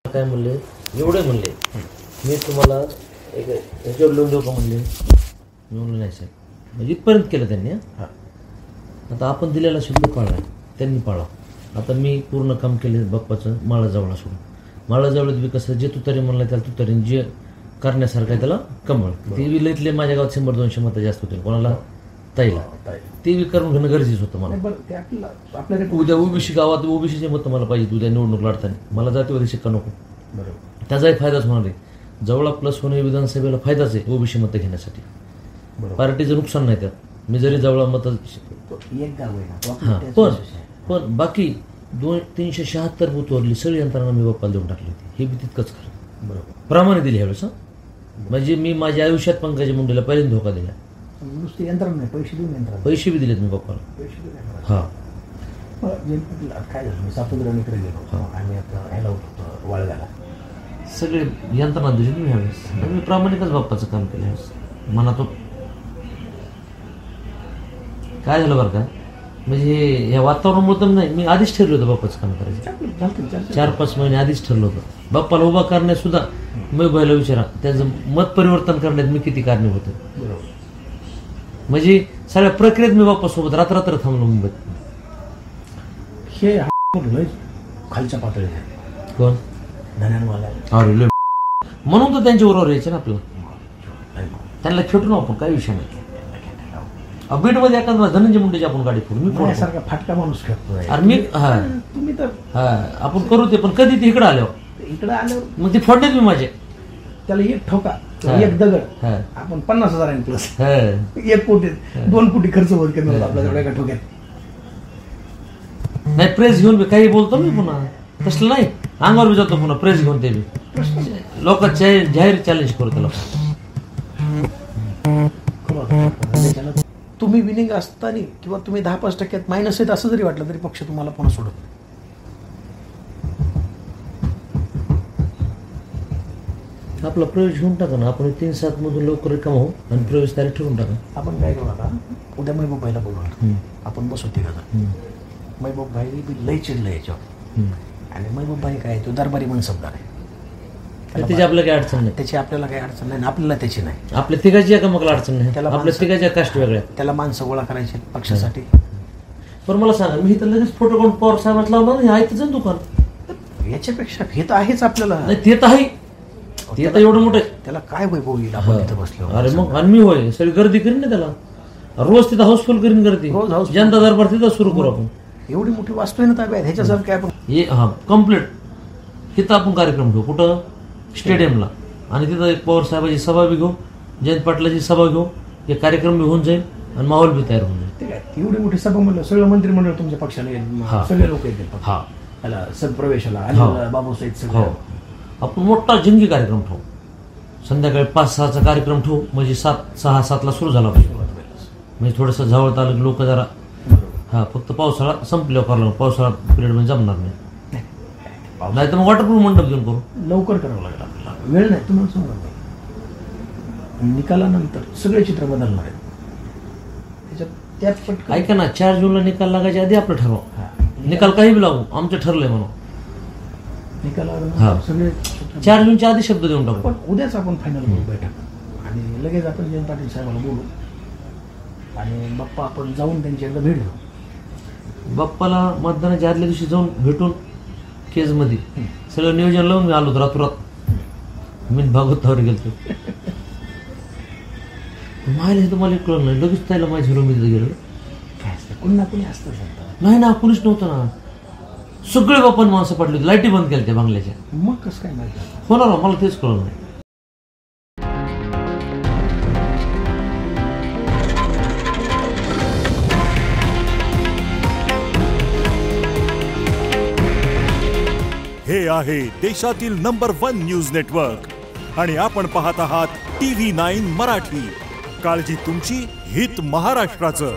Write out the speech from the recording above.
काय म्हणले एवढे म्हणले मी तुम्हाला एक ह्याच्यावर लिहून देऊ का म्हणले. मी म्हणलं नाही साहेब, म्हणजे इथपर्यंत केलं त्यांनी. आता आपण दिलेला शब्द पाळला, त्यांनी पाळा. आता मी पूर्ण काम केले बाप्पाचं माळाजवळ सोडून. माळाजवळ बी कसं जे तुतारी म्हणलं त्याला तुतारी, जे करण्यासारखं आहे त्याला कमळ. ते बी लईतले माझ्या गावात 100-200 मतं जास्त होते, कोणाला ताईला. ते बी करून घेणं गरजेचं होतं मला. उद्या ओबीसी गावात ओबीसीचे मतं मला पाहिजे उद्या निवडणूक लढताना. मला जातीवादी शिक्का नको. त्याचाही फायदाच होणार आहे. जवळ प्लस होणे विधानसभेला फायदाच आहे ओबीसी मतं घेण्यासाठी. पार्टीचं नुकसान नाही त्यात. मी जरी जवळ मतं पण बाकी 376 बूथवरली सगळी यंत्रणा मी बाप्पाला देऊन टाकली होती. हे बी तितकंच खरं. बरोबर प्रमाणे दिली ह्यावेळेस. म्हणजे मी माझ्या आयुष्यात पंकजा मुंडेला पहिल्यांदा धोका दिला. नुसते यंत्रणा नाही, पैसे बी दिलेत मी बाप्पाला. हा काय झालं, मी सातुद्राकडे गेलो आणि आता ह्याला होतो वाळव्याला. सगळे यंत्रणा दिली मी ह्यावेळेस. मी प्रामाणिकच बाप्पाचं काम केलं ह्यावेळेस. मनातून काय झालं बरं का, म्हणजे ह्या वातावरणामुळे तर नाही, मी आधीच ठरलं होतं बाप्पाचं काम करायचं. 4-5 महिने आधीच ठरलं होतं. बाप्पाला उभा करण्यात सुद्धा मी भाईला विचारा त्याचं मत परिवर्तन करण्यात मी किती कारणीभूत होतो. म्हणजे सगळ्या प्रक्रियेत मी बाप्पासोबत रात्र थांबलो मुंबईत. हे खालच्या पातळीत कोण धन्यानवाला म्हणून तर त्यांच्या बरोबर यायचे ना आपलं. त्यांना खेटू ना आपण, काही विषय नाही. बीडमध्ये एखादा धनंजय मुंडेची आपण गाडी फोडू, मी सारखा फाटका माणूस खेळतो. अरे मी तुम्ही तर आपण करू ते, पण कधी ते इकडे आल्यावर मग ते फोडण्यात मी माझे. त्याला एक ठोका, एक दगड, आपण 50,000 प्लस 1 कोटी 2 कोटी खर्च होत कमी आपल्या एका ठोक्यात. नाही प्रेस घेऊन काही बोलतो मी पुन्हा, तसलं नाही. अंगावर बी जातो पुन्हा प्रेस घेऊन. ते बी लोक जाहीर चॅलेंज करू त्याला. तुम्ही विनिंग असताना किंवा तुम्ही 10-5% मायनस आहेत असं जरी वाटलं तरी पक्ष तुम्हाला पुन्हा सोडत नाही. आपला प्रवेश घेऊन टाका ना. आपण 3-7 मधून लवकर रिकाम होऊ आणि प्रवेश तारीख ठरवून टाका. आपण काय करू आता, उद्या महबूब भाईला बोलू, आपण बसू तिघं. महबूब भाई लई चिडलं याच्यावर. आणि महबूब भाई काय, तो दरबारी मनसबदार आहे. त्याची आपल्याला काही अडचण नाही. त्याची आपल्याला काही अडचण नाही, आपल्याला त्याची नाही. आपल्या तिघाची एकामेकाला अडचण नाही. त्याला आपल्या तिघाच्या कास्ट वेगळ्या. त्याला माणसं गोळा करायचे पक्षासाठी. पण मला सांगा, मी तर लगेच फोटो काढून पवार साहेबात लावणार नाही. आहे त्याचं दुकान. याच्यापेक्षा हे तर आहेच आपल्याला. नाही ते तर आहे, ते तर एवढं मोठं. त्याला काय वैभव येईल आपण तिथं बसलो. अरे मग आणि मी होय सगळी गर्दी करीन ना त्याला. रोज तिथं हाऊसफुल करीन गर्दी. जनता दरबार तिथं सुरू करू आपण. एवढी मोठी वास्तू आहे ना ताब्यात, ह्याच्यासारखं काय आपण हे कम्प्लीट तिथं आपण कार्यक्रम घेऊ. कुठं स्टेडियमला. आणि तिथं एक पवार साहेबाची सभा बी घेऊ, जयंत पाटलाची सभा घेऊ. एक कार्यक्रम बी होऊन जाईल आणि माहोल बी तयार होऊन जाईल. एवढी मोठी सभा म्हणलं सगळं मंत्रिमंडळ तुमच्या पक्षाला येईल, सगळे लोक येतील. त्याला सदप्रवेशाला बाबूसाहेब सगळं. आपण मोठा जंगी कार्यक्रम ठेवू. संध्याकाळी 5-6चा कार्यक्रम ठेवू. म्हणजे 6-7ला सुरू झाला पाहिजे. म्हणजे थोडंसं जवळ आलं लोक जरा फक्त पावसाळा संपल्यावर करावं. पावसाळा पिरियड मध्ये जमणार नाही. नाही तर मग वॉटरप्रूफ मंडप घेऊन करू. लवकर करावं लागेल आपल्याला, वेळ नाही. तुम्हाला सांगा निकालानंतर सगळे चित्र बदलणार आहेत. त्यात ऐका ना, 4 जूनला निकाल लागायच्या आधी आपलं ठरवा. निकाल काही बी लागू, आमचं ठरलंय म्हणून. निकाल सगळे 4 जूनच्या आधी शब्द देऊन टाकू. पण उद्याच आपण फायनल करू बैठक आणि लगेच आपण जयंत पाटील साहेबांना बोलू आणि बाप्पा आपण जाऊन त्यांची एकदा भेट घेऊ. बाप्पाला मतदानाच्या आदल्या दिवशी जाऊन भेटून केजमध्ये सगळं नियोजन लावून मी आलो रातोरात. मी भागवतावर गेलो. माहिती हे तुम्हाला कळलं नाही, लगेच त्याला माझ्या झिरोमध्ये गेलो. कोणी ना कोणी असतं. नाही ना, कुणीच नव्हतं ना. सगळे बाप्पान माणसं पडली होती. लाईटी बंद केल्या त्या बांगल्याच्या. मग कसं काय माहिती होणार, मला तेच कळलं नाही. हे आहे देशातील नंबर 1 न्यूज नेटवर्क आणि आपण पाहत आहात TV9 मराठी. काळजी तुमची, हित महाराष्ट्राचं.